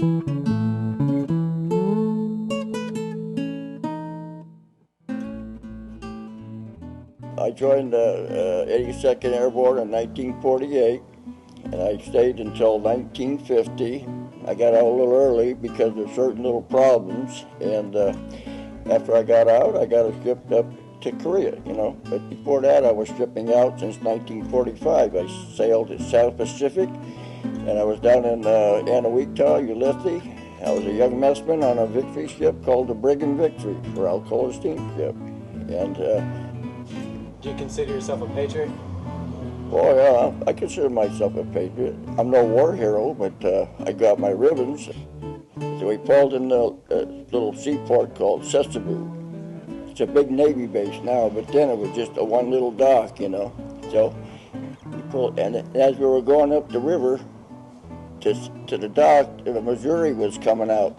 I joined the 82nd Airborne in 1948, and I stayed until 1950. I got out a little early because of certain little problems, and after I got out, I got shipped up to Korea, you know. But before that, I was shipping out since 1945. I sailed the South Pacific, and I was down in Anahuita, Ulithi. I was a young messman on a victory ship called the Brigand Victory for Alcoa Steamship. And do you consider yourself a patriot? Oh yeah, I consider myself a patriot. I'm no war hero, but I got my ribbons. So we pulled in the little seaport called Sasebo. It's a big Navy base now, but then it was just a one little dock, you know. So we pulled, and as we were going up the river to the dock, the Missouri was coming out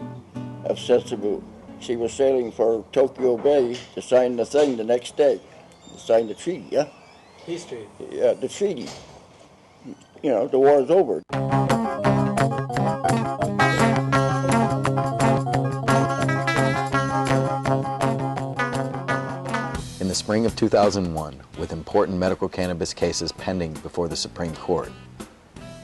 of Sasebo. She was sailing for Tokyo Bay to sign the thing the next day. Signed the treaty, yeah? Peace treaty? Yeah, the treaty. You know, the war is over. In the spring of 2001, with important medical cannabis cases pending before the Supreme Court,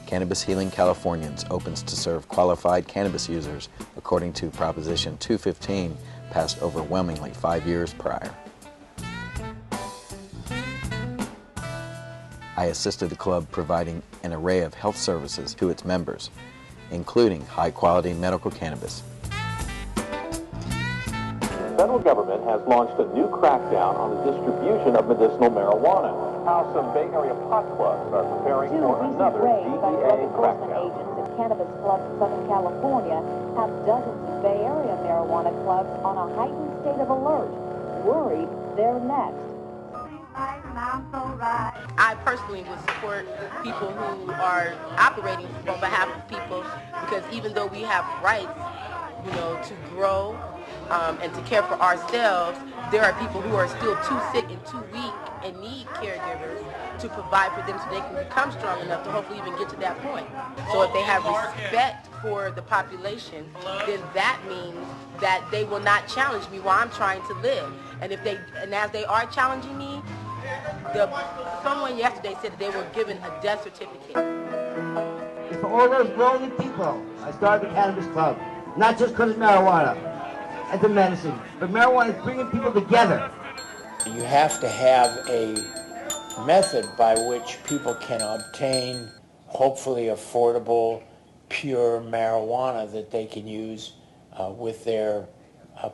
Cannabis Healing Californians opens to serve qualified cannabis users according to Proposition 215, passed overwhelmingly 5 years prior. I assisted the club providing an array of health services to its members, including high-quality medical cannabis. The federal government has launched a new crackdown on the distribution of medicinal marijuana. How some Bay Area pot clubs are preparing for another DEA crackdown. Agents at cannabis clubs in Southern California have dozens of Bay Area marijuana clubs on a heightened state of alert, worried they're next. I personally would support people who are operating on behalf of people, because even though we have rights, you know, to grow and to care for ourselves, there are people who are still too sick and too weak and need caregivers to provide for them so they can become strong enough to hopefully even get to that point. So if they have respect for the population, then that means that they will not challenge me while I'm trying to live. And as they are challenging me, someone yesterday said that they were given a death certificate. It's for all those lonely people. I started the Cannabis Club, not just because of marijuana as a medicine, but marijuana is bringing people together. You have to have a method by which people can obtain hopefully affordable, pure marijuana that they can use with their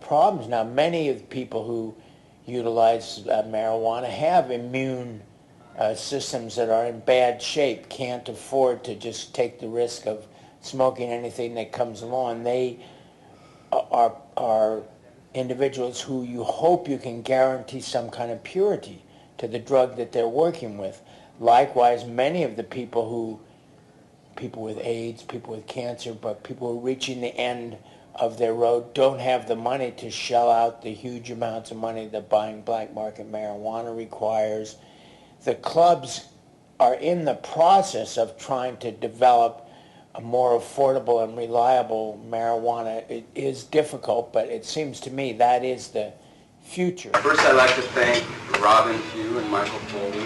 problems. Now, many of the people who utilize marijuana have immune systems that are in bad shape, can't afford to just take the risk of smoking anything that comes along. They are individuals who you hope you can guarantee some kind of purity to the drug that they're working with. Likewise, many of the people with AIDS, people with cancer, but people who are reaching the end of their road don't have the money to shell out the huge amounts of money that buying black market marijuana requires. The clubs are in the process of trying to develop a more affordable and reliable marijuana. It is difficult, but it seems to me that is the future. First, I'd like to thank Robin Pugh and Michael Foley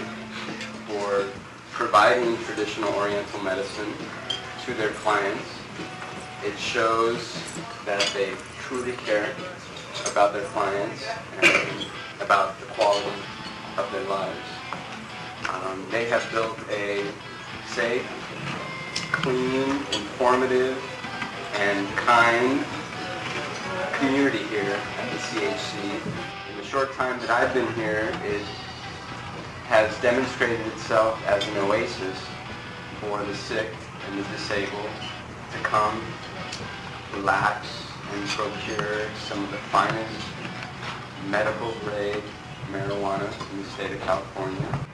for providing traditional Oriental medicine to their clients. It shows that they truly care about their clients and about the quality of their lives. They have built a safe, clean, informative, and kind community here at the CHC. In the short time that I've been here, it has demonstrated itself as an oasis for the sick and the disabled to come, relax, and procure some of the finest medical-grade marijuana in the state of California.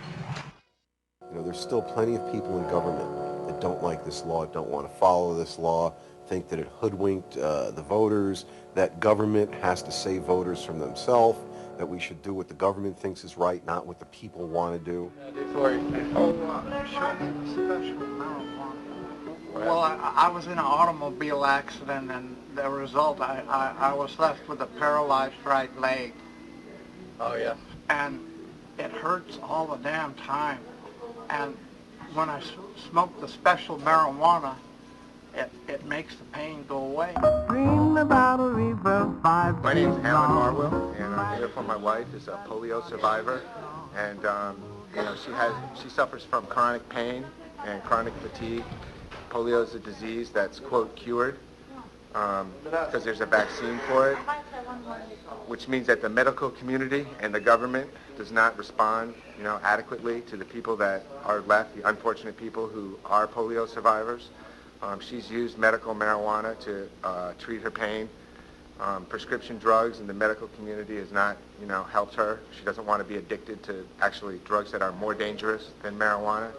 You know, there's still plenty of people in government that don't like this law, don't want to follow this law, think that it hoodwinked the voters, that government has to save voters from themselves, that we should do what the government thinks is right, not what the people want to do. Right. Well, I was in an automobile accident, and the result, I was left with a paralyzed right leg. Oh, yeah? And it hurts all the damn time. And when I smoke the special marijuana, it makes the pain go away. My name's Alan Harwell, and I'm here for my wife, who's a polio survivor, and you know, she suffers from chronic pain and chronic fatigue. Polio is a disease that's, quote, cured because there's a vaccine for it, which means that the medical community and the government does not respond, you know, adequately to the people that are left, the unfortunate people who are polio survivors. She's used medical marijuana to treat her pain. Prescription drugs in the medical community has not, you know, helped her. She doesn't want to be addicted to actually drugs that are more dangerous than marijuana.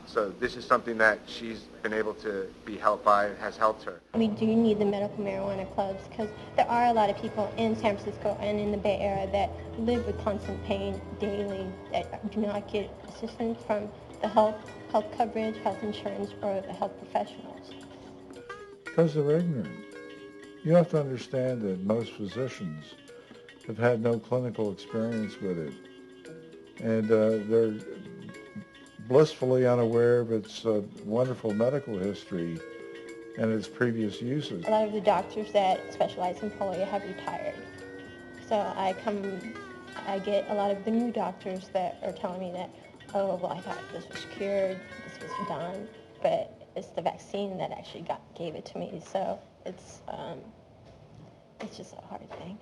So this is something that she's been able to be helped by. It has helped her. We do need the medical marijuana clubs because there are a lot of people in San Francisco and in the Bay Area that live with constant pain daily that do not get assistance from the health coverage, health insurance, or the health professionals. Because they're ignorant. You have to understand that most physicians have had no clinical experience with it. And they're blissfully unaware of its wonderful medical history and its previous uses. A lot of the doctors that specialize in polio have retired. So I get a lot of the new doctors that are telling me that, oh, well, I thought this was cured, this was done, but it's the vaccine that actually gave it to me. So it's just a hard thing.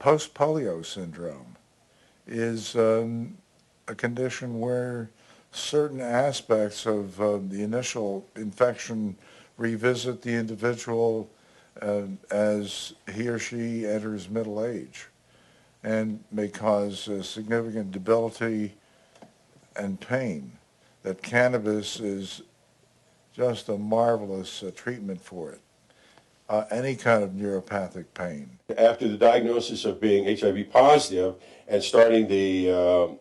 Post-polio syndrome is a condition where certain aspects of the initial infection revisit the individual as he or she enters middle age and may cause significant debility and pain. That cannabis is just a marvelous treatment for it. Any kind of neuropathic pain. After the diagnosis of being HIV positive and starting the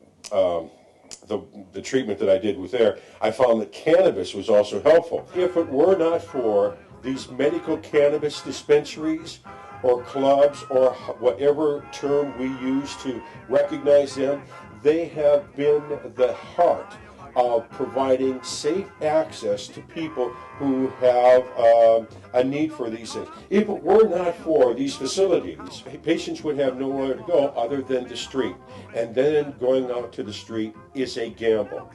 treatment that I did with there, I found that cannabis was also helpful. If it were not for these medical cannabis dispensaries or clubs or whatever term we use to recognize them, they have been the heart of providing safe access to people who have a need for these things. If it were not for these facilities, patients would have nowhere to go other than the street. And then going out to the street is a gamble.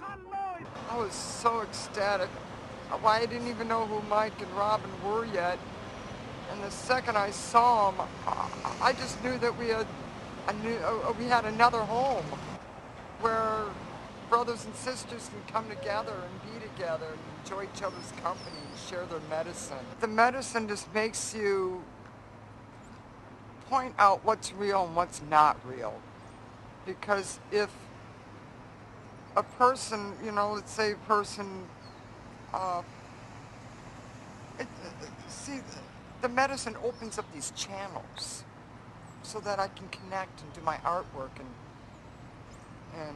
I was so ecstatic. Why, I didn't even know who Mike and Robin were yet. And the second I saw them, I just knew that we had another home where brothers and sisters can come together and be together and enjoy each other's company and share their medicine. The medicine just makes you point out what's real and what's not real. Because if a person, you know, let's say a person, see, the medicine opens up these channels so that I can connect and do my artwork and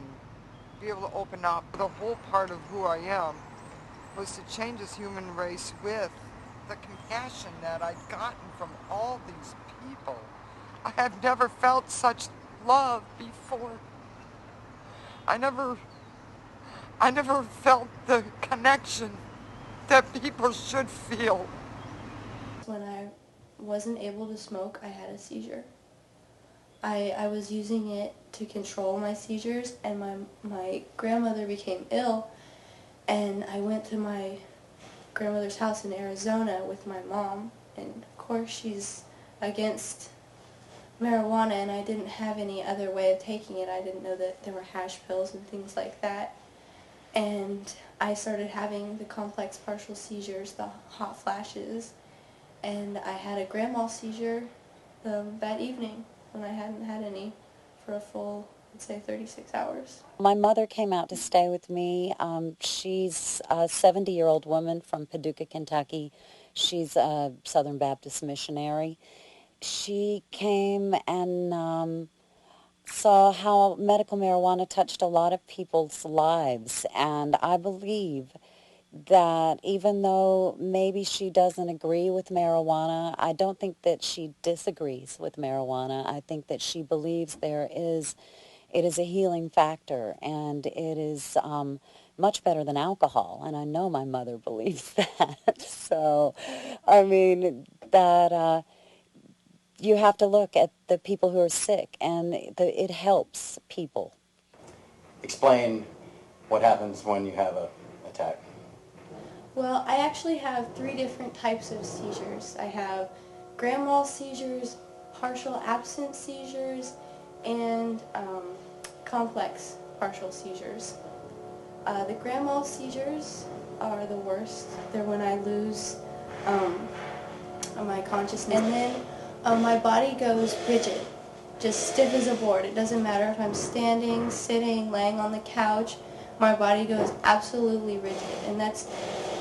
be able to open up. The whole part of who I am was to change this human race with the compassion that I'd gotten from all these people. I have never felt such love before. I never felt the connection that people should feel. When I wasn't able to smoke, I had a seizure. I was using it to control my seizures, and my grandmother became ill, and I went to my grandmother's house in Arizona with my mom, and of course she's against marijuana, and I didn't have any other way of taking it. I didn't know that there were hash pills and things like that, and I started having the complex partial seizures, the hot flashes, and I had a grand mal seizure that evening when I hadn't had any for a full, I'd say, 36 hours. My mother came out to stay with me. She's a 70-year-old woman from Paducah, Kentucky. She's a Southern Baptist missionary. She came and saw how medical marijuana touched a lot of people's lives, and I believe that even though maybe she doesn't agree with marijuana, I don't think that she disagrees with marijuana. I think that she believes it is a healing factor, and it is much better than alcohol, and I know my mother believes that. So, I mean, that you have to look at the people who are sick, and it helps people. Explain what happens when you have an attack. Well, I actually have 3 different types of seizures. I have grand mal seizures, partial absent seizures, and complex partial seizures. The grand mal seizures are the worst. They're when I lose my consciousness. And then my body goes rigid, just stiff as a board. It doesn't matter if I'm standing, sitting, laying on the couch. My body goes absolutely rigid. And that's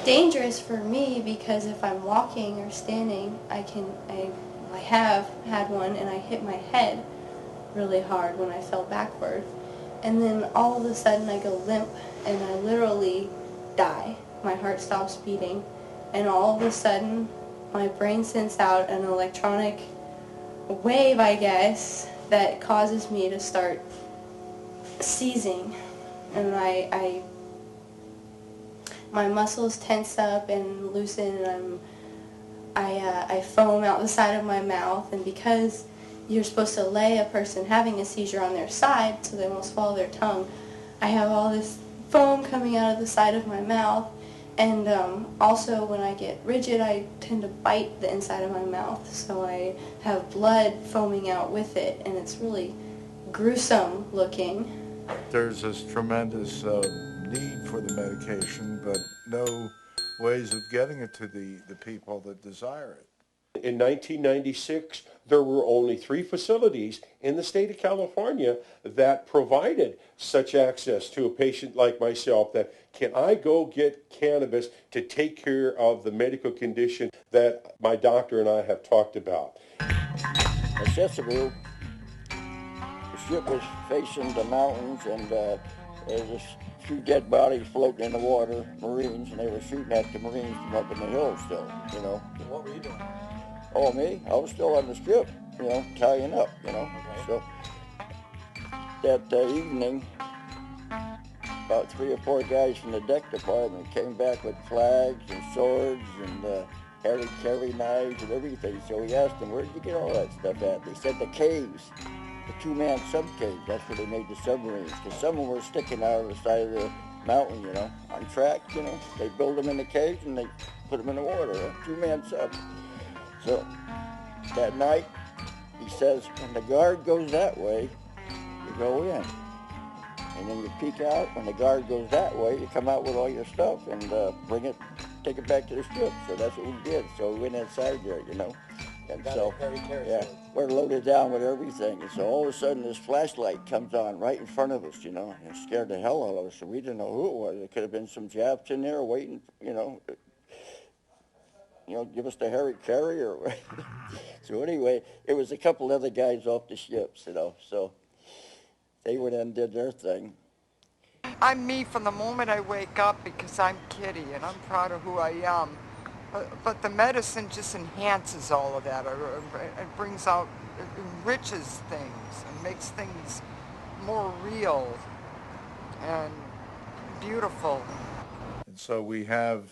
dangerous for me because if I'm walking or standing, I have had one and I hit my head really hard when I fell backward. And then all of a sudden I go limp and I literally die. My heart stops beating, and all of a sudden my brain sends out an electronic wave, I guess, that causes me to start seizing. And my muscles tense up and loosen, and I foam out the side of my mouth. And because you're supposed to lay a person having a seizure on their side so they won't swallow their tongue, I have all this foam coming out of the side of my mouth. And also when I get rigid, I tend to bite the inside of my mouth, so I have blood foaming out with it, and it's really gruesome looking. There's this tremendous need for the medication, but no ways of getting it to the people that desire it. In 1996, there were only 3 facilities in the state of California that provided such access to a patient like myself, that can I go get cannabis to take care of the medical condition that my doctor and I have talked about. Accessible. The ship was facing the mountains, and there was a few dead bodies floating in the water, Marines, and they were shooting at the Marines from up in the hills still, you know. What were you doing? Oh, me? I was still on the strip, you know, tying up, you know. Okay. So that evening, about 3 or 4 guys from the deck department came back with flags and swords and carry knives and everything. So we asked them, where'd you get all that stuff at? They said the caves, the 2-man sub-caves. That's where they made the submarines. Because some of them were sticking out of the side of the mountain, you know, on tracks, you know. They build them in the caves and they put them in the water, a 2-man sub. So that night, he says, when the guard goes that way, you go in. And then you peek out. When the guard goes that way, you come out with all your stuff and take it back to the strip. So that's what we did. So we went inside there, you know. And so, yeah, we're loaded down with everything. And so all of a sudden, this flashlight comes on right in front of us, you know. And it scared the hell out of us. So we didn't know who it was. It could have been some Japs in there waiting, you know, give us the Harry Carey or so anyway, it was a couple other guys off the ships, you know, so they went in and did their thing. I'm me from the moment I wake up because I'm Kitty and I'm proud of who I am. But the medicine just enhances all of that. It brings out, it enriches things and makes things more real and beautiful. And so we have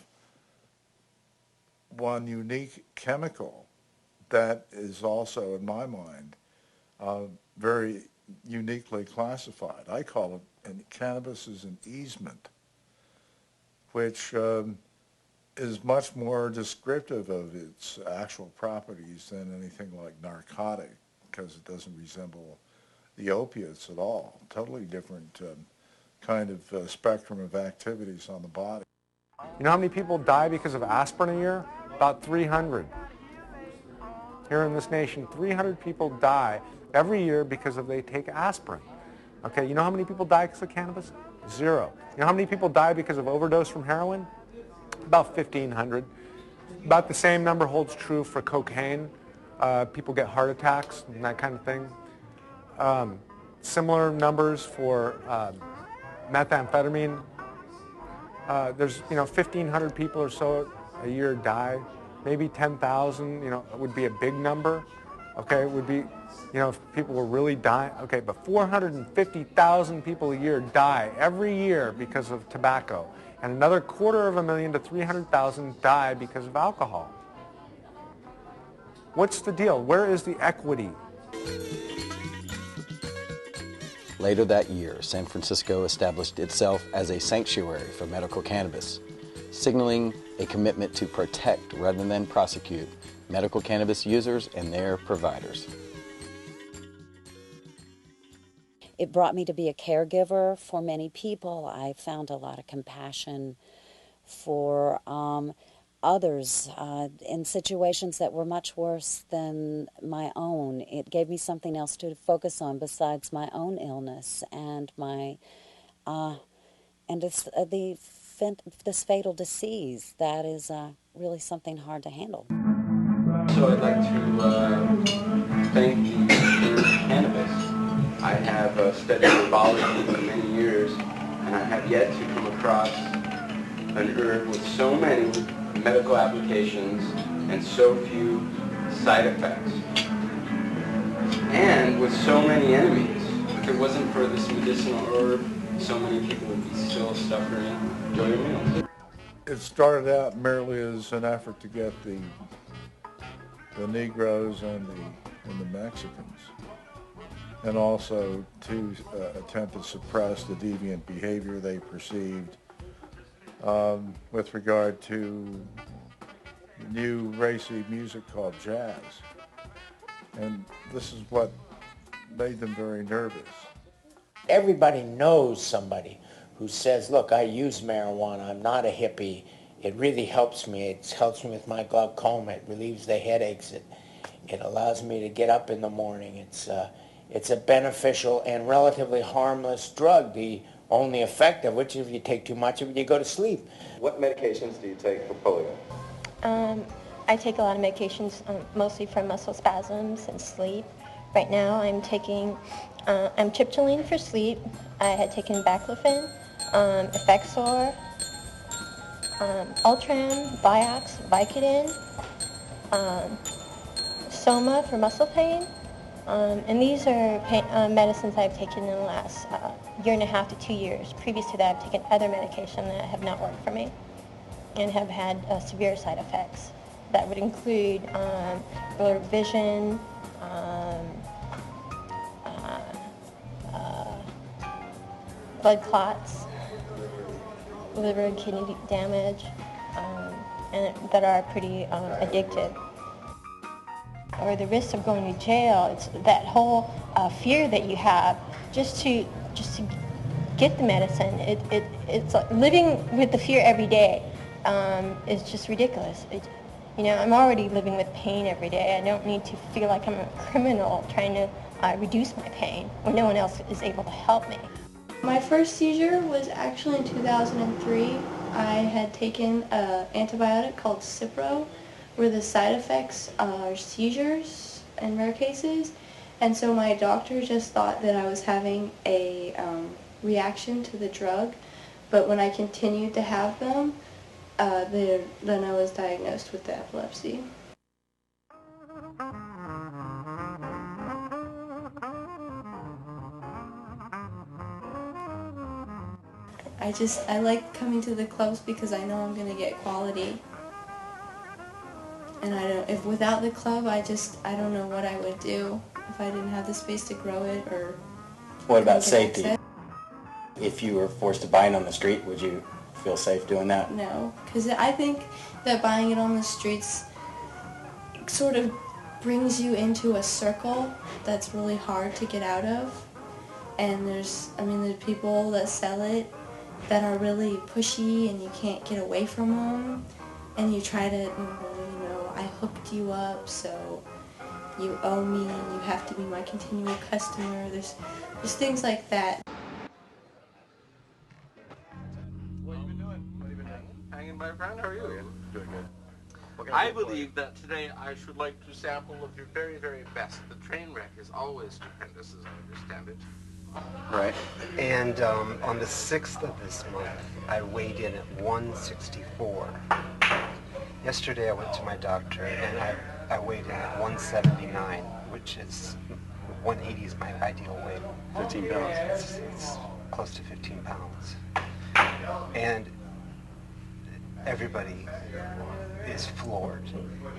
one unique chemical that is also, in my mind, very uniquely classified. I call it, and cannabis is an easement, which is much more descriptive of its actual properties than anything like narcotic, because it doesn't resemble the opiates at all. Totally different kind of spectrum of activities on the body. You know how many people die because of aspirin a year? About 300. Here in this nation, 300 people die every year because they take aspirin. Okay, you know how many people die because of cannabis? 0. You know how many people die because of overdose from heroin? About 1,500. About the same number holds true for cocaine. People get heart attacks and that kind of thing. similar numbers for methamphetamine. There's 1,500 people or so a year die. Maybe 10,000, would be a big number. Okay, it would be, if people were really dying. Okay, but 450,000 people a year die every year because of tobacco, and another 250,000 to 300,000 die because of alcohol. What's the deal? Where is the equity? Later that year, San Francisco established itself as a sanctuary for medical cannabis, signaling a commitment to protect rather than prosecute medical cannabis users and their providers. It brought me to be a caregiver for many people. I found a lot of compassion for others in situations that were much worse than my own. It gave me something else to focus on besides my own illness and my this fatal disease that is really something hard to handle. So I'd like to thank the Institute of Cannabis. I have studied herbology for many years, and I have yet to come across an herb with so many medical applications and so few side effects, and with so many enemies. If it wasn't for this medicinal herb, so many people would be still suffering enjoying meals. It started out merely as an effort to get the Negroes and the Mexicans, and also to attempt to suppress the deviant behavior they perceived with regard to new racy music called jazz. And this is what made them very nervous. Everybody knows somebody who says, look, I use marijuana, I'm not a hippie, it really helps me, it helps me with my glaucoma, it relieves the headaches, it allows me to get up in the morning, it's a beneficial and relatively harmless drug, the only effect of which, if you take too much of it, you go to sleep. What medications do you take for polio? I take a lot of medications, mostly for muscle spasms and sleep. Right now I'm taking amtriptyline for sleep. I had taken baclofen, Effexor, Ultram, Vioxx, Vicodin, Soma for muscle pain. And these are medicines I've taken in the last year and a half to 2 years. Previous to that, I've taken other medication that have not worked for me and have had severe side effects. That would include blurred vision, blood clots, liver and kidney damage, and that are pretty addictive. Or the risk of going to jail, it's that whole fear that you have just to get the medicine. It's like living with the fear every day is just ridiculous. I'm already living with pain every day. I don't need to feel like I'm a criminal trying to reduce my pain when no one else is able to help me. My first seizure was actually in 2003. I had taken an antibiotic called Cipro, where the side effects are seizures in rare cases, and so my doctor just thought that I was having a reaction to the drug, but when I continued to have them, then I was diagnosed with the epilepsy. I like coming to the clubs because I know I'm going to get quality. And if without the club, I don't know what I would do if I didn't have the space to grow it or... What about safety? If you were forced to buy it on the street, would you feel safe doing that? No, because I think that buying it on the streets sort of brings you into a circle that's really hard to get out of. And there's people that sell it that are really pushy and you can't get away from them. And you try to, I hooked you up, so you owe me and you have to be my continual customer. There's things like that. What have you been doing? Hanging by a friend? How are you, Ian? Doing good. I believe that today I should like to sample of your very, very best. The train wreck is always stupendous, as I understand it. Right. And on the 6th of this month, I weighed in at 164. Yesterday I went to my doctor and I weighed in at 179, which is 180 is my ideal weight. 15 pounds. It's close to 15 pounds. And everybody is floored.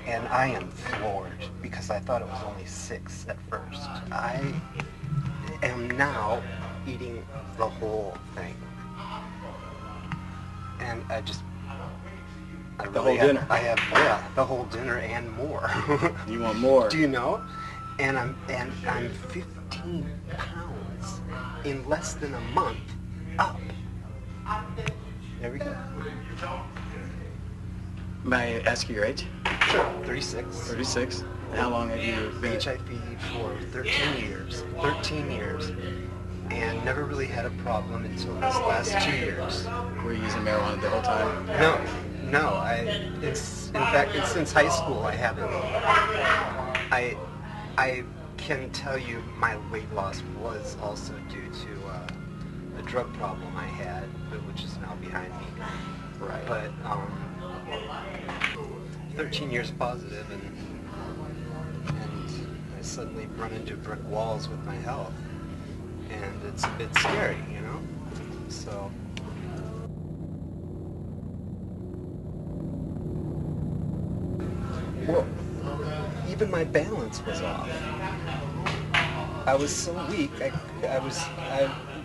And I am floored because I thought it was only 6 at first. I am now eating the whole thing. And I really the whole dinner. I have, yeah, the whole dinner and more. You want more? Do you know? And I'm 15 pounds in less than a month up. There we go. May I ask you your age? Sure. 36. 36. How long have you been? HIV for 13 years. 13 years. And never really had a problem until this last 2 years. Were you using marijuana the whole time? No. In fact, since high school I haven't. I can tell you my weight loss was also due to a drug problem I had, which is now behind me. Right. But 13 years positive, and I suddenly run into brick walls with my health, and it's a bit scary, you know. So. Well, even my balance was off. I was so weak.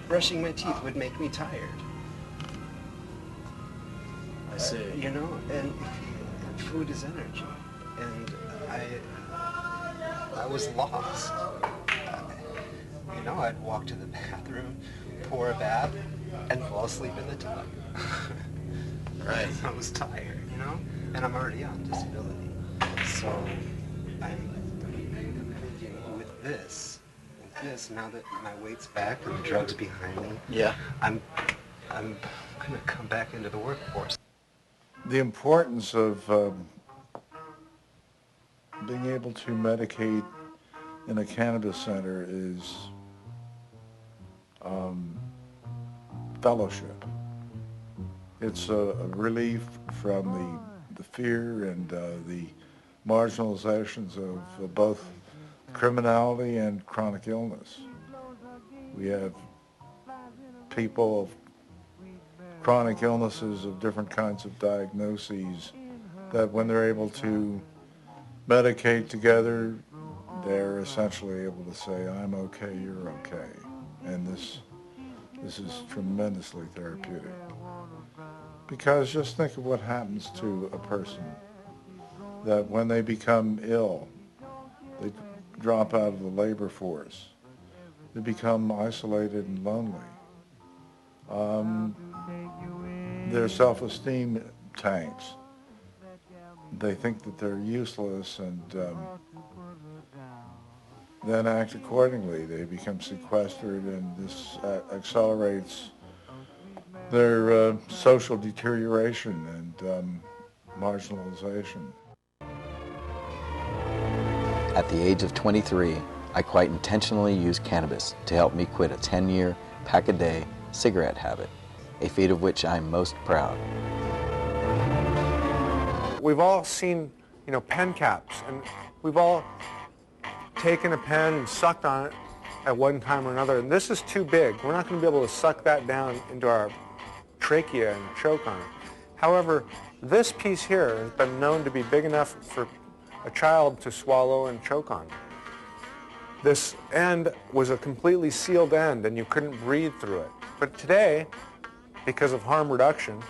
Brushing my teeth would make me tired. I see. You know, and food is energy, and I was lost. You know, I'd walk to the bathroom, pour a bath, and fall asleep in the tub. Right. I was tired, you know, and I'm already on disability. So I'm thinking with this, now that my weight's back and the drug's behind me, yeah, I'm gonna come back into the workforce. The importance of being able to medicate in a cannabis center is fellowship. It's a relief from the fear and the marginalizations of both criminality and chronic illness. We have people of chronic illnesses of different kinds of diagnoses that when they're able to medicate together, they're essentially able to say, I'm okay, you're okay. And this is tremendously therapeutic. Because just think of what happens to a person that when they become ill, they drop out of the labor force. They become isolated and lonely. Their self-esteem tanks. They think that they're useless and then act accordingly. They become sequestered, and this accelerates their social deterioration and marginalization. At the age of 23, I quite intentionally used cannabis to help me quit a 10-year, pack-a-day cigarette habit, a feat of which I'm most proud. We've all seen, pen caps, and we've all taken a pen and sucked on it at one time or another, and this is too big. We're not going to be able to suck that down into our trachea and choke on it. However, this piece here has been known to be big enough for a child to swallow and choke on. This end was a completely sealed end, and you couldn't breathe through it. But today, because of harm reduction,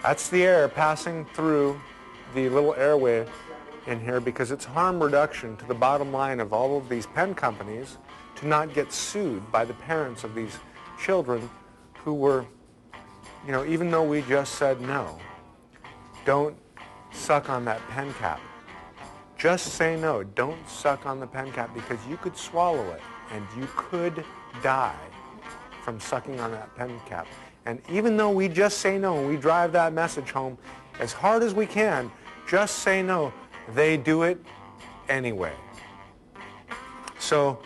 that's the air passing through the little airway in here, because it's harm reduction to the bottom line of all of these pen companies to not get sued by the parents of these children who were, even though we just said no, don't suck on that pen cap. Just say no, don't suck on the pen cap, because you could swallow it and you could die from sucking on that pen cap. And even though we just say no, and we drive that message home as hard as we can, just say no, they do it anyway. So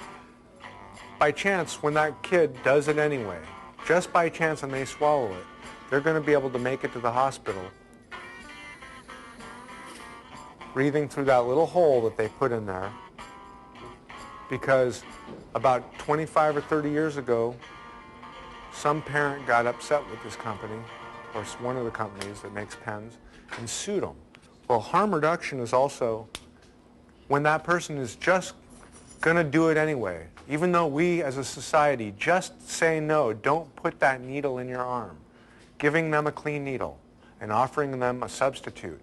by chance, when that kid does it anyway, just by chance and they swallow it, they're going to be able to make it to the hospital breathing through that little hole that they put in there, because about 25 or 30 years ago, some parent got upset with this company, or one of the companies that makes pens, and sued them. Well, harm reduction is also when that person is just going to do it anyway, even though we as a society just say no, don't put that needle in your arm, giving them a clean needle and offering them a substitute.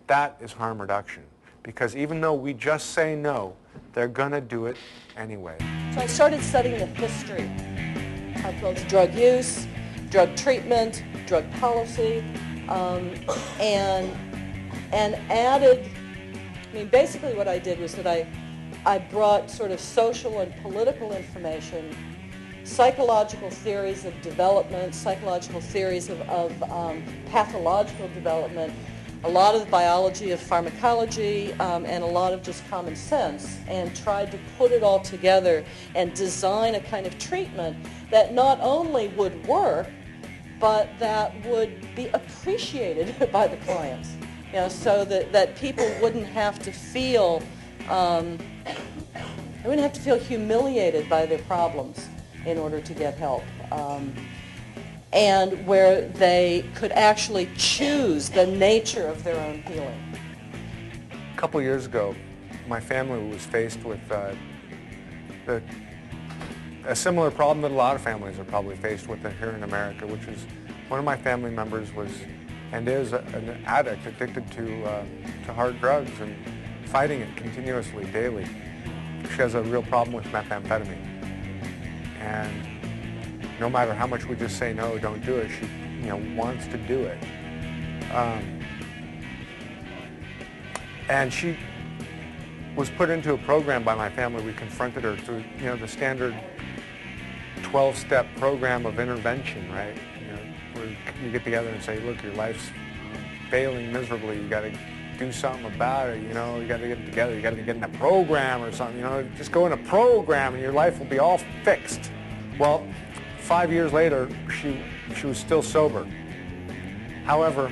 That is harm reduction, because even though we just say no, they're going to do it anyway. So I started studying the history of both drug use, drug treatment, drug policy, and added, I mean, basically what I did was that I brought sort of social and political information, psychological theories of development, psychological theories of pathological development, a lot of the biology of pharmacology, and a lot of just common sense, and tried to put it all together and design a kind of treatment that not only would work, but that would be appreciated by the clients, you know, so that people wouldn't have to feel humiliated by their problems in order to get help. And where they could actually choose the nature of their own healing. A couple years ago, my family was faced with a similar problem that a lot of families are probably faced with here in America, which is one of my family members was and is an addict, addicted to hard drugs and fighting it continuously, daily. She has a real problem with methamphetamine. And no matter how much we just say no, don't do it, she wants to do it. And she was put into a program by my family. We confronted her through the standard 12-step program of intervention, right? Where you get together and say, look, your life's failing miserably. You got to do something about it. You got to get together. You got to get in a program or something. Just go in a program and your life will be all fixed. Well, 5 years later, she was still sober. However,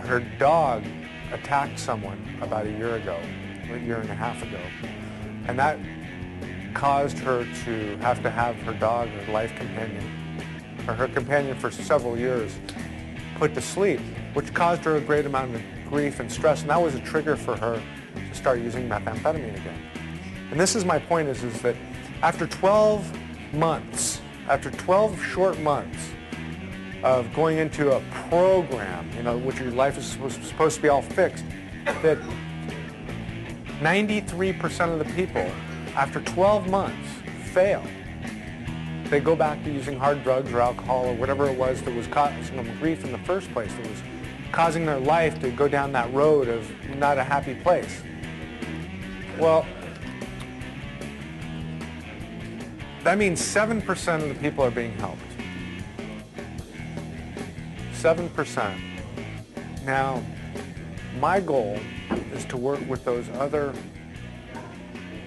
her dog attacked someone about a year and a half ago, and that caused her to have her dog, her life companion, or her companion for several years, put to sleep, which caused her a great amount of grief and stress, and that was a trigger for her to start using methamphetamine again. And this is my point, is that after 12 months, after 12 short months of going into a program, which your life is supposed to be all fixed, that 93% of the people, after 12 months, fail. They go back to using hard drugs or alcohol or whatever it was that was causing them grief in the first place, that was causing their life to go down that road of not a happy place. Well, that means 7% of the people are being helped. 7%. Now, my goal is to work with those other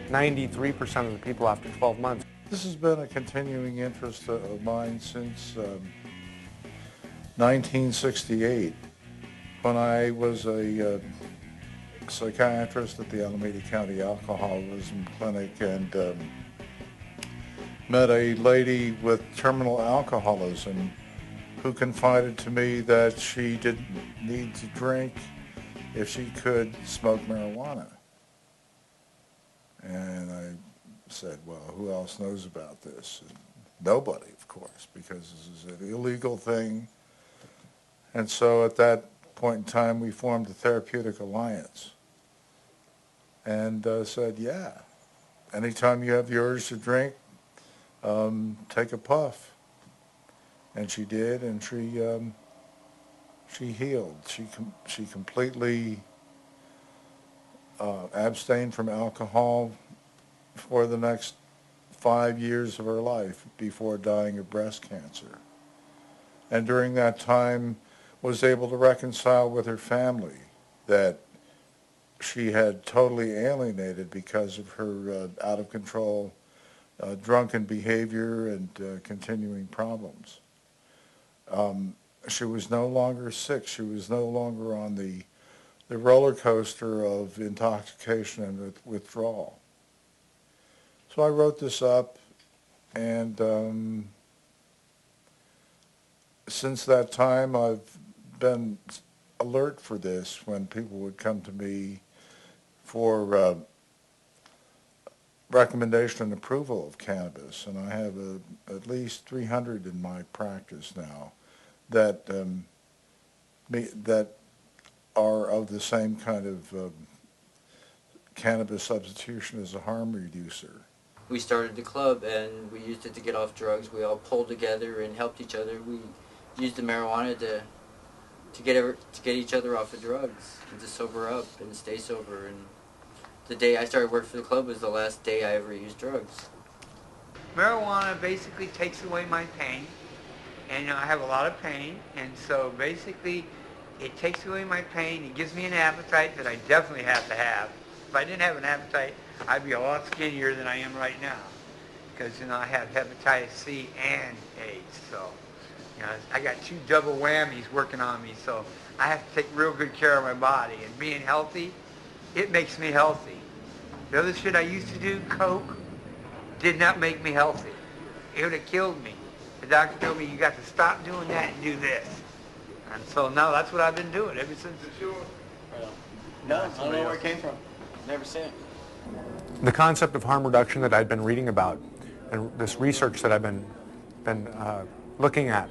93% of the people after 12 months. This has been a continuing interest of mine since 1968, when I was a psychiatrist at the Alameda County Alcoholism Clinic and met a lady with terminal alcoholism who confided to me that she didn't need to drink if she could smoke marijuana. And I said, well, who else knows about this? And nobody, of course, because this is an illegal thing. And so at that point in time, we formed a therapeutic alliance and said, yeah, anytime you have the urge to drink, take a puff. And she did, and she healed. She completely abstained from alcohol for the next 5 years of her life before dying of breast cancer. And during that time was able to reconcile with her family that she had totally alienated because of her out-of-control drunken behavior and continuing problems. She was no longer sick. She was no longer on the roller coaster of intoxication and withdrawal. So I wrote this up, and since that time I've been alert for this when people would come to me for recommendation and approval of cannabis, and I have at least 300 in my practice now that that are of the same kind of cannabis substitution as a harm reducer. We started the club and we used it to get off drugs. We all pulled together and helped each other. We used the marijuana to get each other off of drugs and to sober up and stay sober. And the day I started working for the club was the last day I ever used drugs. Marijuana basically takes away my pain, and I have a lot of pain, and so basically it takes away my pain. It gives me an appetite that I definitely have to have. If I didn't have an appetite, I'd be a lot skinnier than I am right now, because I have hepatitis C and AIDS, so I got 2 double whammies working on me, so I have to take real good care of my body. And being healthy, it makes me healthy. The other shit I used to do, coke, did not make me healthy. It would have killed me. The doctor told me, you got to stop doing that and do this. And so now that's what I've been doing ever since. No, I don't know where it came from. Never seen it. The concept of harm reduction that I'd been reading about and this research that I've been looking at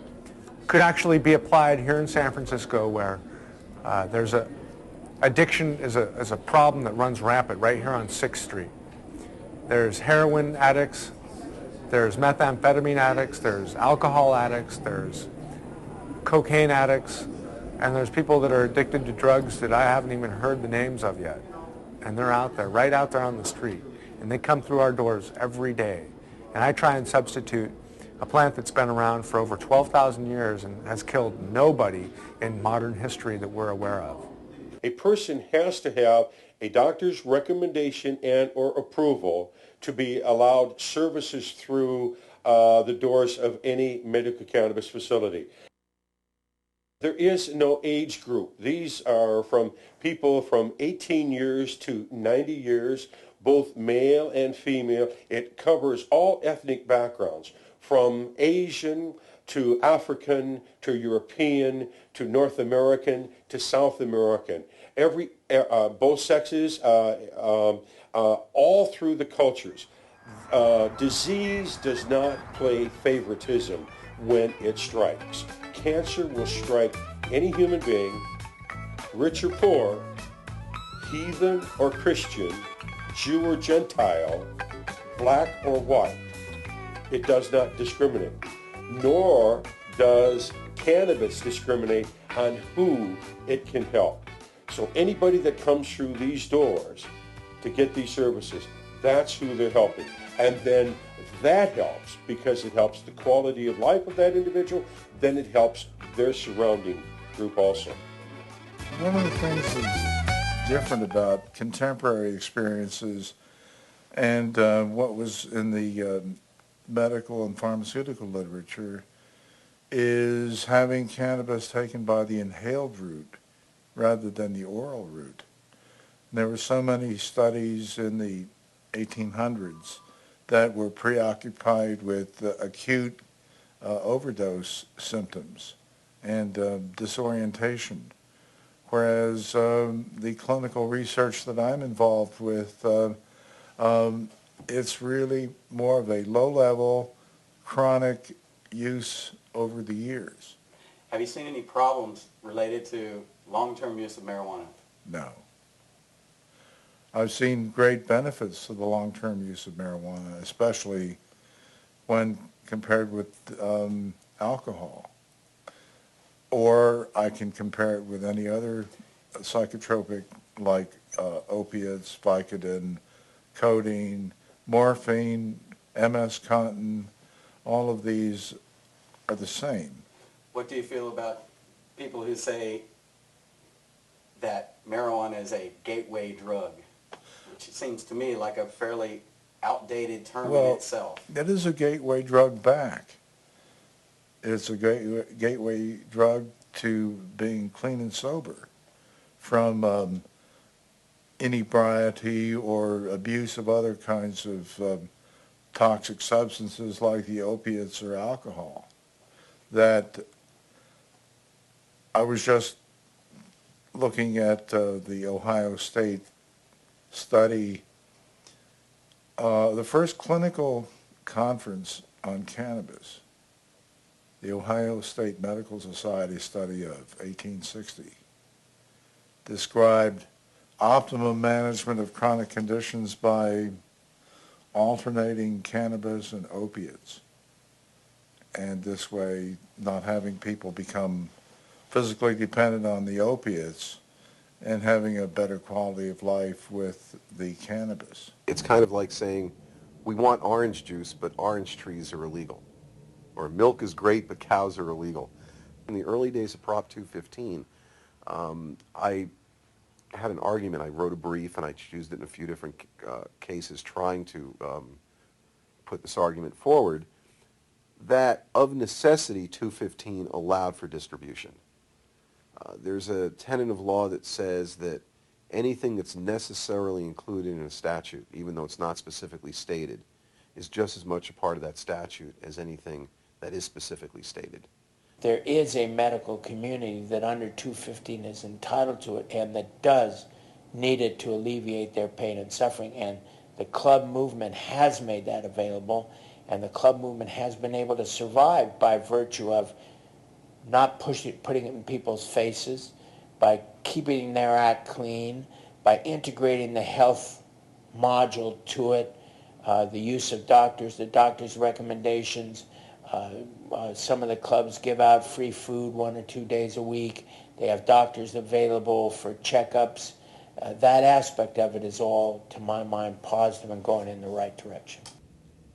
could actually be applied here in San Francisco, where there's addiction is a problem that runs rampant right here on 6th Street. There's heroin addicts, there's methamphetamine addicts, there's alcohol addicts, there's cocaine addicts, and there's people that are addicted to drugs that I haven't even heard the names of yet. And they're out there, right out there on the street. And they come through our doors every day. And I try and substitute a plant that's been around for over 12,000 years and has killed nobody in modern history that we're aware of. A person has to have a doctor's recommendation and or approval to be allowed services through the doors of any medical cannabis facility. There is no age group. These are from people from 18 years to 90 years, both male and female. It covers all ethnic backgrounds, from Asian to African to European to North American to South American. Both sexes, all through the cultures. Disease does not play favoritism when it strikes. Cancer will strike any human being, rich or poor, heathen or Christian, Jew or Gentile, black or white. It does not discriminate, nor does cannabis discriminate on who it can help. So anybody that comes through these doors to get these services, that's who they're helping. And then that helps because it helps the quality of life of that individual, then it helps their surrounding group also. One of the things that's different about contemporary experiences and what was in the medical and pharmaceutical literature is having cannabis taken by the inhaled route rather than the oral route. And there were so many studies in the 1800s that were preoccupied with acute overdose symptoms and disorientation, whereas the clinical research that I'm involved with, it's really more of a low-level, chronic use over the years. Have you seen any problems related to long-term use of marijuana? No. I've seen great benefits to the long-term use of marijuana, especially when compared with alcohol. Or I can compare it with any other psychotropic like opiates, Vicodin, codeine, morphine, MS-Contin. All of these are the same. What do you feel about people who say that marijuana is a gateway drug, which seems to me like a fairly outdated term in itself. It is a gateway drug back. It's a gateway drug to being clean and sober from inebriety or abuse of other kinds of toxic substances like the opiates or alcohol. That I was just looking at the Ohio State study. The first clinical conference on cannabis, the Ohio State Medical Society study of 1860, described optimum management of chronic conditions by alternating cannabis and opiates, and this way not having people become physically dependent on the opiates and having a better quality of life with the cannabis. It's kind of like saying, we want orange juice, but orange trees are illegal. Or milk is great, but cows are illegal. In the early days of Prop 215, I had an argument. I wrote a brief, and I used it in a few different cases trying to put this argument forward, that of necessity 215 allowed for distribution. There's a tenet of law that says that anything that's necessarily included in a statute, even though it's not specifically stated, is just as much a part of that statute as anything that is specifically stated. There is a medical community that under 215 is entitled to it and that does need it to alleviate their pain and suffering, and the club movement has made that available, and the club movement has been able to survive by virtue of not putting it in people's faces, by keeping their act clean, by integrating the health module to it, the use of the doctor's recommendations. Some of the clubs give out free food 1 or 2 days a week. They have doctors available for checkups. That aspect of it is all, to my mind, positive and going in the right direction.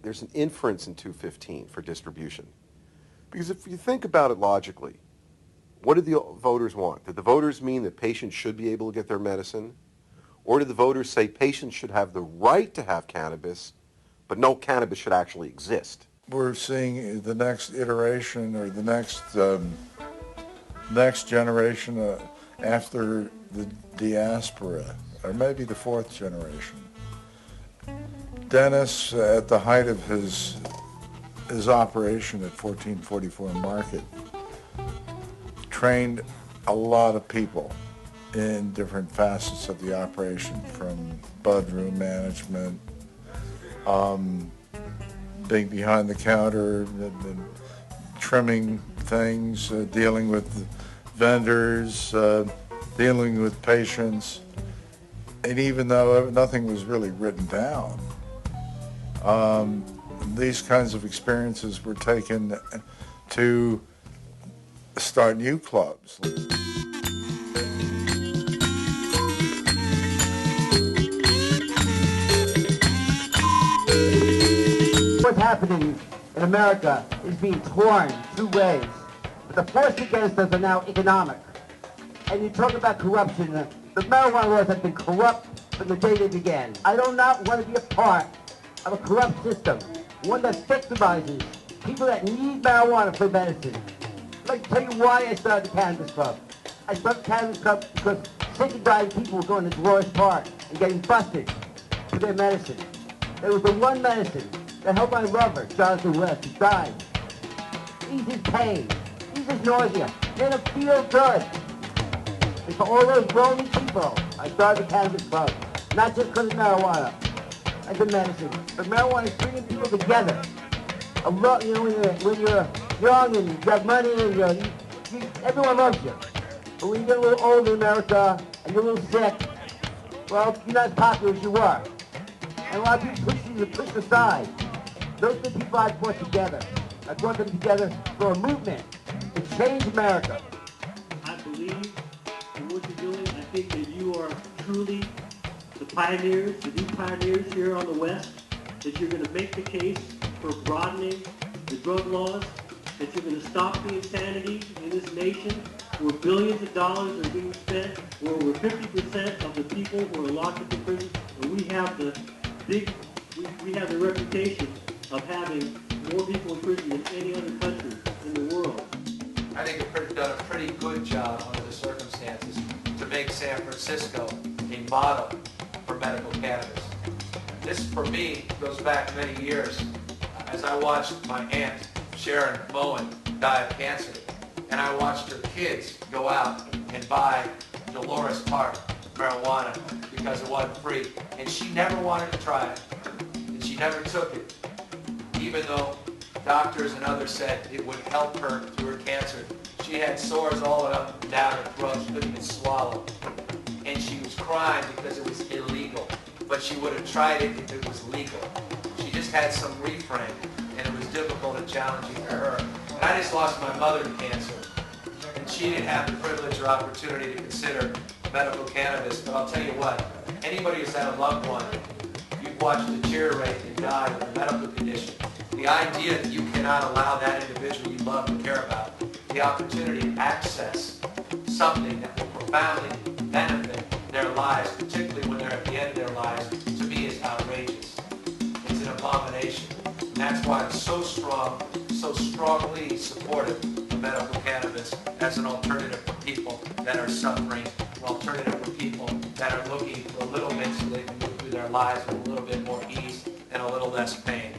There's an inference in 215 for distribution. Because if you think about it logically, what did the voters want? Did the voters mean that patients should be able to get their medicine? Or did the voters say patients should have the right to have cannabis, but no cannabis should actually exist? We're seeing the next iteration or the next generation after the diaspora, or maybe the fourth generation. Dennis, at the height of his operation at 1444 Market, trained a lot of people in different facets of the operation, from budroom management, being behind the counter, and trimming things, dealing with vendors, dealing with patients. And even though nothing was really written down, these kinds of experiences were taken to start new clubs. What's happening in America is being torn two ways. But the force against us are now economic. And you talk about corruption. The marijuana laws have been corrupt from the day they began. I do not want to be a part of a corrupt system, one that victimizes people that need marijuana for medicine. I'd like to tell you why I started the Cannabis Club. I started the Cannabis Club because sick and dying people were going to Dolores Park and getting busted for their medicine. It was the one medicine that helped my lover, Jonathan West, who died. Eases pain, eases nausea, made him feel good. And for all those lonely people, I started the Cannabis Club. Not just because of marijuana as a medicine, but marijuana is bringing people together. You know, when you're young and you got money and everyone loves you. But when you get a little older in America and you're a little sick, well, you're not as popular as you were. And a lot of people push you to push aside. Those are the people I brought together. I brought them together for a movement to change America. I believe in what you're doing. I think that you are truly the pioneers, the new pioneers here on the West, that you're going to make the case for broadening the drug laws, that you're going to stop the insanity in this nation, where billions of dollars are being spent, where over 50% of the people who are locked up in prison, and we have the reputation of having more people in prison than any other country in the world. I think they've done a pretty good job under the circumstances to make San Francisco a model for medical cannabis. This, for me, goes back many years as I watched my aunt, Sharon Bowen, die of cancer. And I watched her kids go out and buy Dolores Park marijuana because it wasn't free. And she never wanted to try it. And she never took it, even though doctors and others said it would help her through her cancer. She had sores all up and down her throat. She couldn't even swallow. And she was crying because it was illegal. But she would have tried it if it was legal. She just had some refrain, and it was difficult and challenging for her. And I just lost my mother to cancer. And she didn't have the privilege or opportunity to consider medical cannabis. But I'll tell you what, anybody who's had a loved one, you've watched deteriorate and die with a medical condition. The idea that you cannot allow that individual you love and care about the opportunity to access something that will profoundly benefit their lives, particularly when they're at the end of their lives, to me is outrageous. It's an abomination. And that's why I'm so strongly supportive of medical cannabis as an alternative for people that are suffering, an alternative for people that are looking for a little bit so they can move through their lives with a little bit more ease and a little less pain.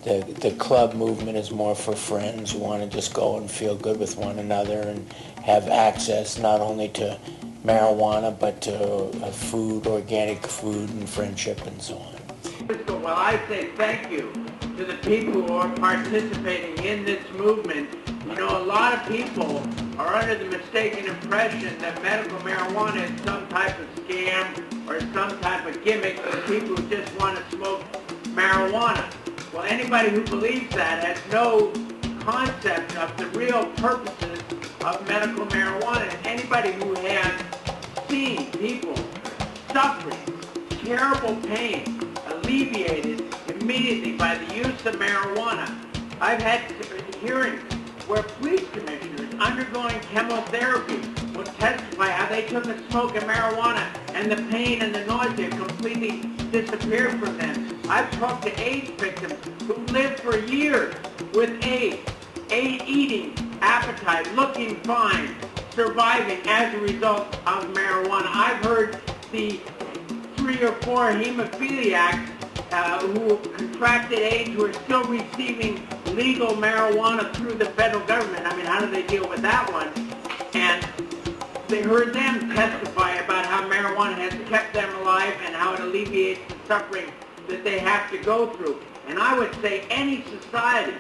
The club movement is more for friends who want to just go and feel good with one another and have access not only to marijuana but to food, organic food, and friendship and so on. Well, I say thank you to the people who are participating in this movement. You know, a lot of people are under the mistaken impression that medical marijuana is some type of scam or some type of gimmick for people who just want to smoke marijuana. Well, anybody who believes that has no concept of the real purposes of medical marijuana. And anybody who has seen people suffering terrible pain alleviated immediately by the use of marijuana. I've had hearings where police commissioners undergoing chemotherapy will testify how they took a smoke of marijuana and the pain and the nausea completely disappeared from them. I've talked to AIDS victims who lived for years with AIDS, eating, appetite, looking fine, surviving as a result of marijuana. I've heard the 3 or 4 hemophiliacs who contracted AIDS who are still receiving legal marijuana through the federal government. I mean, how do they deal with that one? And they heard them testify about how marijuana has kept them alive and how it alleviates the suffering that they have to go through. And I would say any society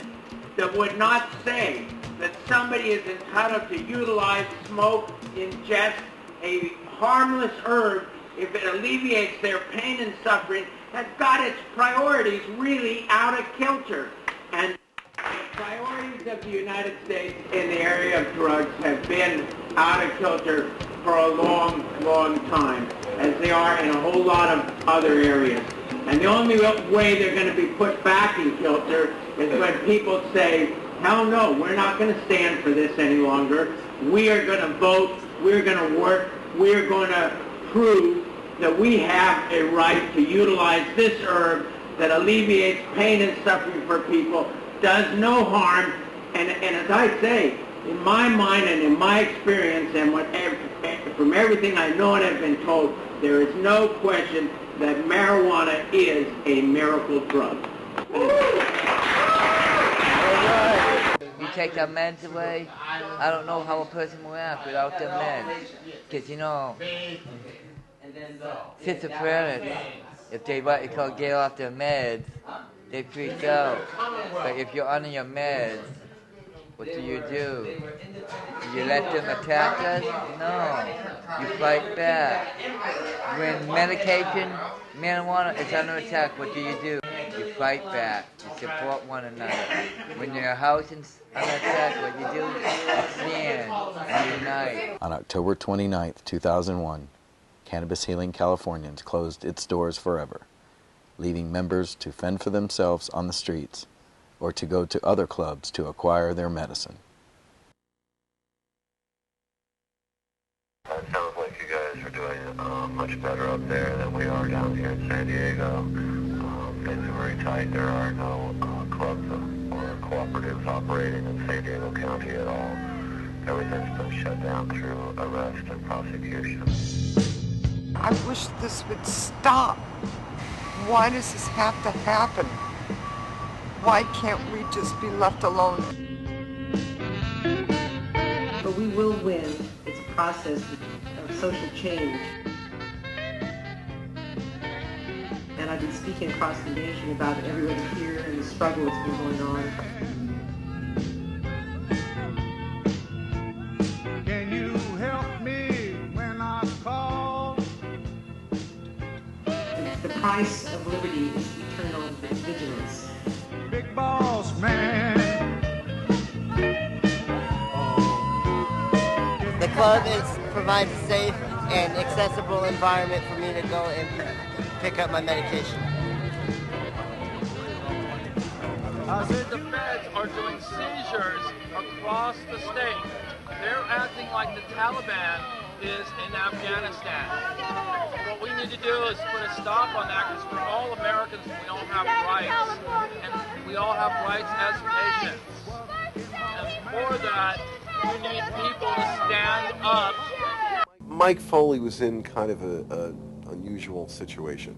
that would not say that somebody is entitled to utilize, smoke, ingest a harmless herb if it alleviates their pain and suffering has got its priorities really out of kilter. And the priorities of the United States in the area of drugs have been out of kilter for a long, long time, as they are in a whole lot of other areas. And the only way they're going to be put back in kilter is when people say, hell no, we're not going to stand for this any longer. We are going to vote, we're going to work, we're going to prove that we have a right to utilize this herb that alleviates pain and suffering for people, does no harm, and as I say, in my mind and in my experience and from everything I know and have been told, there is no question that marijuana is a miracle drug. You take their meds away, I don't know how a person will act without their meds. Because, you know, schizophrenics, if they what you call get off their meds, they freak out. But if you're on your meds, what do? You let them attack us? No. You fight back. When marijuana is under attack, what do? You fight back. You support one another. When your house is under attack, what you do? You stand and unite. On October 29, 2001, Cannabis Healing Californians closed its doors forever, leaving members to fend for themselves on the streets or to go to other clubs to acquire their medicine. much better up there than we are down here in San Diego. Things are very tight. There are no clubs or cooperatives operating in San Diego County at all. Everything's been shut down through arrest and prosecution. I wish this would stop. Why does this have to happen? Why can't we just be left alone? But we will win. It's a process of social change. And I've been speaking across the nation about everybody here and the struggle that's been going on. Can you help me when I call? The price of liberty is eternal vigilance. Big boss man. The club provides a safe and accessible environment for me to go and pick up my medication. I said the feds are doing seizures across the state. They're acting like the Taliban is in Afghanistan. What we need to do is put a stop on that because we're all Americans and we all have rights. And we all have rights as patients. And for that, you need people to stand up. Mike Foley was in kind of a unusual situation,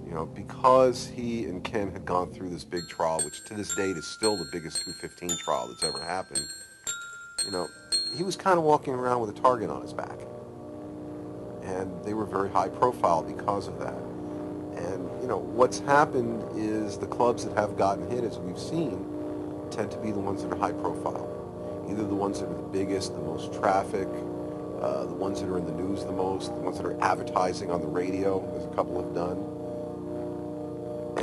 you know, because he and Ken had gone through this big trial, which to this date is still the biggest 215 trial that's ever happened. You know, he was kind of walking around with a target on his back, and they were very high profile because of that. And you know, what's happened is the clubs that have gotten hit, as we've seen, tend to be the ones that are high profile, either the ones that are the biggest, the most traffic, the ones that are in the news the most, the ones that are advertising on the radio, as a couple have done.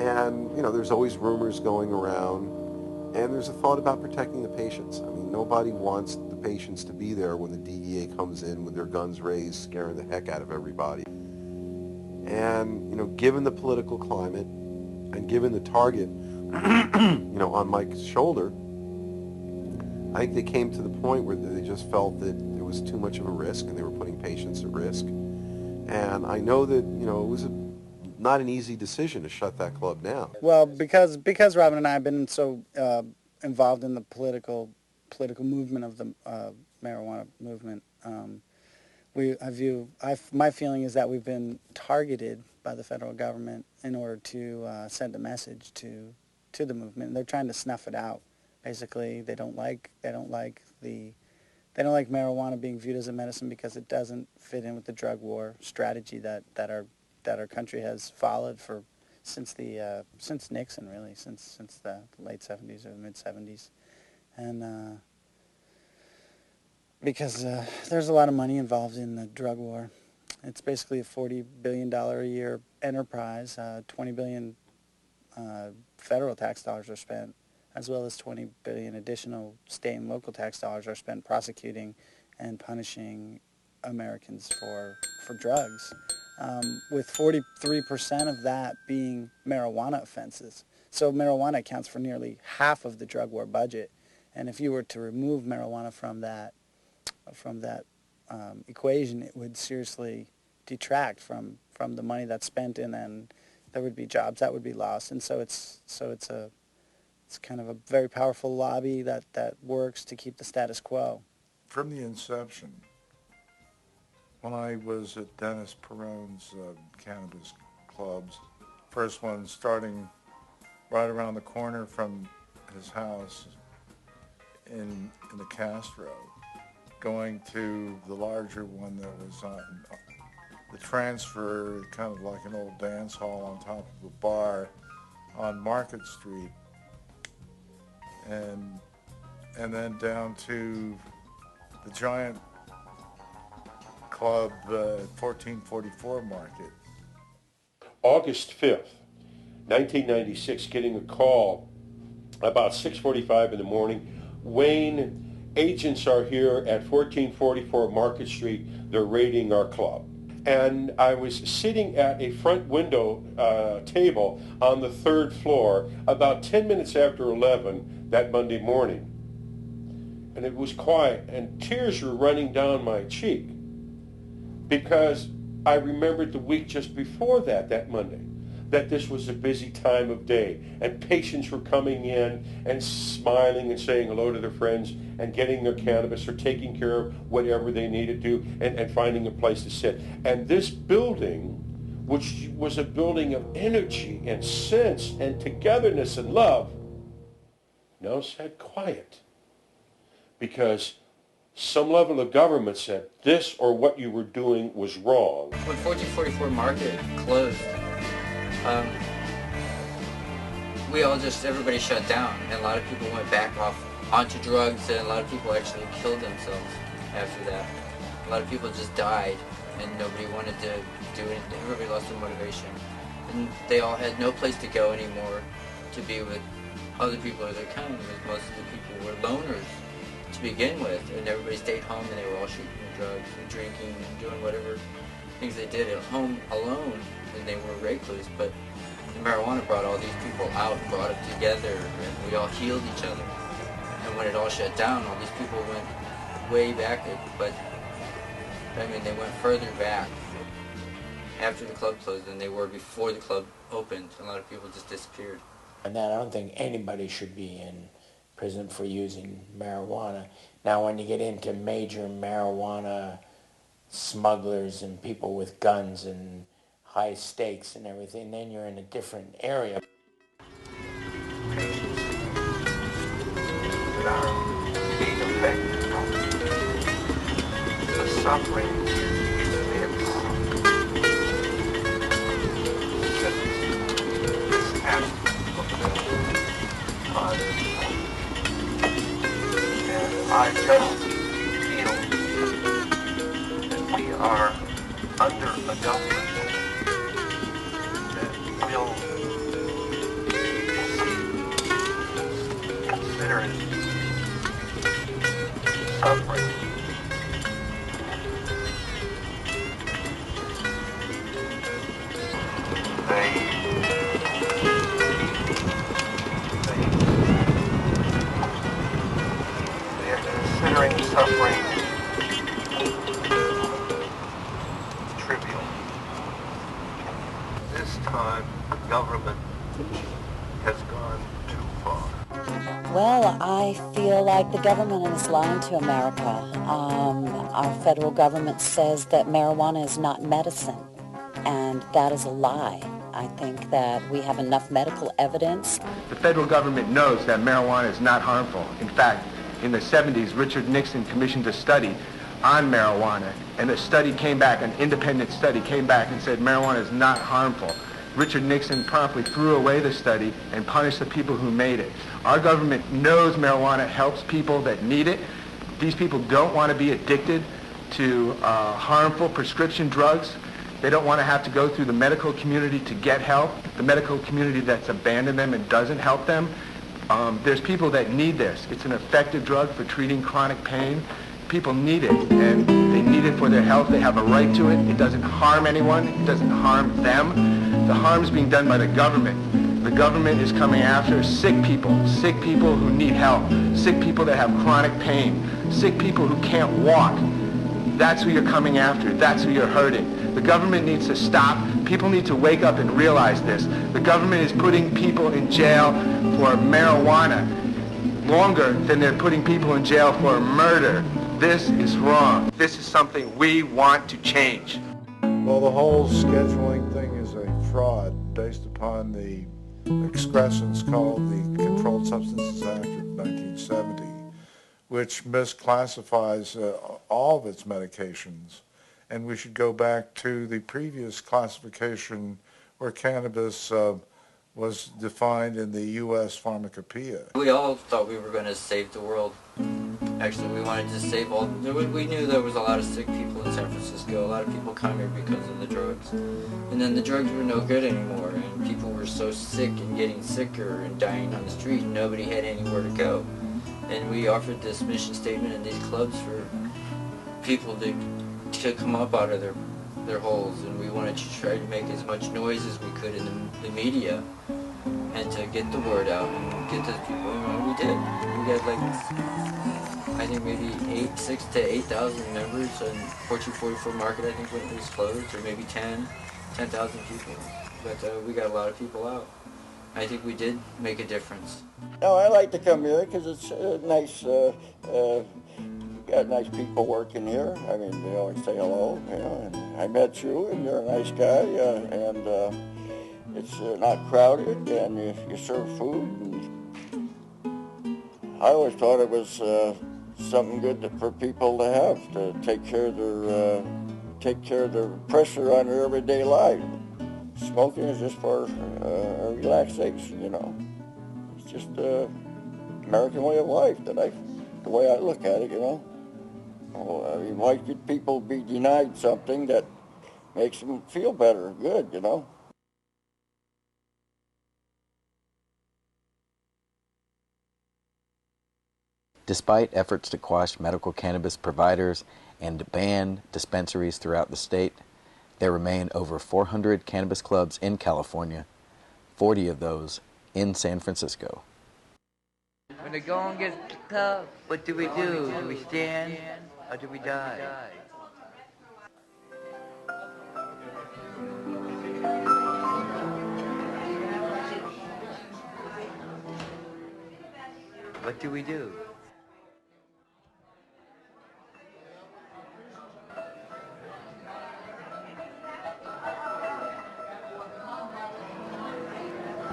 And, you know, there's always rumors going around, and there's a thought about protecting the patients. I mean, nobody wants the patients to be there when the DEA comes in with their guns raised, scaring the heck out of everybody. And, you know, given the political climate, and given the target, you know, on Mike's shoulder, I think they came to the point where they just felt that it was too much of a risk and they were putting patients at risk. And I know that, you know, it was not an easy decision to shut that club down. Well, because Robin and I have been so involved in the political movement of the marijuana movement, my feeling is that we've been targeted by the federal government in order to send a message to the movement. They're trying to snuff it out. Basically, they don't like marijuana being viewed as a medicine because it doesn't fit in with the drug war strategy that our country has followed since Nixon, really, since the late 70s or the mid 70s, and because there's a lot of money involved in the drug war. It's basically a $40 billion a year enterprise. 20 billion federal tax dollars are spent, as well as 20 billion additional state and local tax dollars are spent prosecuting and punishing Americans for drugs, with 43% of that being marijuana offenses. So marijuana accounts for nearly half of the drug war budget, and if you were to remove marijuana from that equation, it would seriously detract from the money that's spent, and then there would be jobs that would be lost. And so it's kind of a very powerful lobby that works to keep the status quo. From the inception, when I was at Dennis Peron's cannabis clubs, first one starting right around the corner from his house in the Castro, going to the larger one that was on the transfer, kind of like an old dance hall on top of a bar on Market Street, and then down to the giant club, 1444 Market. August 5th, 1996, getting a call about 6:45 in the morning. Wayne, agents are here at 1444 Market Street. They're raiding our club. And I was sitting at a front window table on the 3rd floor about 10 minutes after 11 that Monday morning. And it was quiet, and tears were running down my cheek because I remembered the week just before that Monday, that this was a busy time of day, and patients were coming in and smiling and saying hello to their friends and getting their cannabis or taking care of whatever they needed to and finding a place to sit. And this building, which was a building of energy and sense and togetherness and love, now said quiet, because some level of government said this or what you were doing was wrong. When 1444 Market closed, everybody shut down, and a lot of people went back off onto drugs, and a lot of people actually killed themselves after that. A lot of people just died, and nobody wanted to do anything. Everybody lost their motivation, and they all had no place to go anymore to be with other people of their kind, because most of the people were loners to begin with, and everybody stayed home, and they were all shooting drugs and drinking and doing whatever things they did at home alone, and they were recluse. But the marijuana brought all these people out, brought them together, and we all healed each other. And when it all shut down, all these people went way back, but I mean, they went further back after the club closed than they were before the club opened. A lot of people just disappeared. And that I don't think anybody should be in prison for using marijuana. Now, when you get into major marijuana smugglers and people with guns and high stakes and everything, then you're in a different area. That are being affected from the suffering immense that this aspect of the body. And I just feel that we are under a government that will consider it suffering. They're considering suffering trivial. This time, the government has gone too far. Well, I feel like the government is lying to America. Our federal government says that marijuana is not medicine, and that is a lie. I think that we have enough medical evidence. The federal government knows that marijuana is not harmful. In fact, in the 70s, Richard Nixon commissioned a study on marijuana, and the study came back, an independent study came back and said marijuana is not harmful. Richard Nixon promptly threw away the study and punished the people who made it. Our government knows marijuana helps people that need it. These people don't want to be addicted to harmful prescription drugs. They don't want to have to go through the medical community to get help, the medical community that's abandoned them and doesn't help them. There's people that need this. It's an effective drug for treating chronic pain. People need it, and they need it for their health. They have a right to it. It doesn't harm anyone. It doesn't harm them. The harm's being done by the government. The government is coming after sick people who need help, sick people that have chronic pain, sick people who can't walk. That's who you're coming after. That's who you're hurting. The government needs to stop. People need to wake up and realize this. The government is putting people in jail for marijuana longer than they're putting people in jail for murder. This is wrong. This is something we want to change. Well, the whole scheduling thing is a fraud based upon the excrescence called the Controlled Substances Act of 1970, which misclassifies all of its medications. And we should go back to the previous classification where cannabis was defined in the U.S. Pharmacopoeia. We all thought we were going to save the world. Actually, we wanted to save all. We knew there was a lot of sick people in San Francisco. A lot of people come here because of the drugs. And then the drugs were no good anymore, and people were so sick and getting sicker and dying on the street, and nobody had anywhere to go. And we offered this mission statement in these clubs for people to come up out of their holes, and we wanted to try to make as much noise as we could in the media and to get the word out and get to the people. And we did. We got like I think maybe 6 to 8,000 members, and Fortune 44 market I think when it was closed, or maybe 10,000 people. But we got a lot of people out. I think we did make a difference. No, I like to come here because it's nice. Got nice people working here. I mean, they always say hello. You know, and I met you, and you're a nice guy. And it's not crowded, and you serve food. And I always thought it was something good for people to have to take care of their pressure on their everyday life. Smoking is just for relaxation, you know. It's just American way of life the way I look at it, you know. I mean, why could people be denied something that makes them feel better, good, you know? Despite efforts to quash medical cannabis providers and ban dispensaries throughout the state, there remain over 400 cannabis clubs in California, 40 of those in San Francisco. When the going gets tough, what do we do? Do we stand or do we die? What do we do?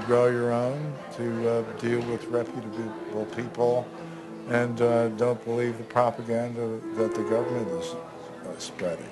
Grow your own, to deal with reputable people, and don't believe the propaganda that the government is spreading.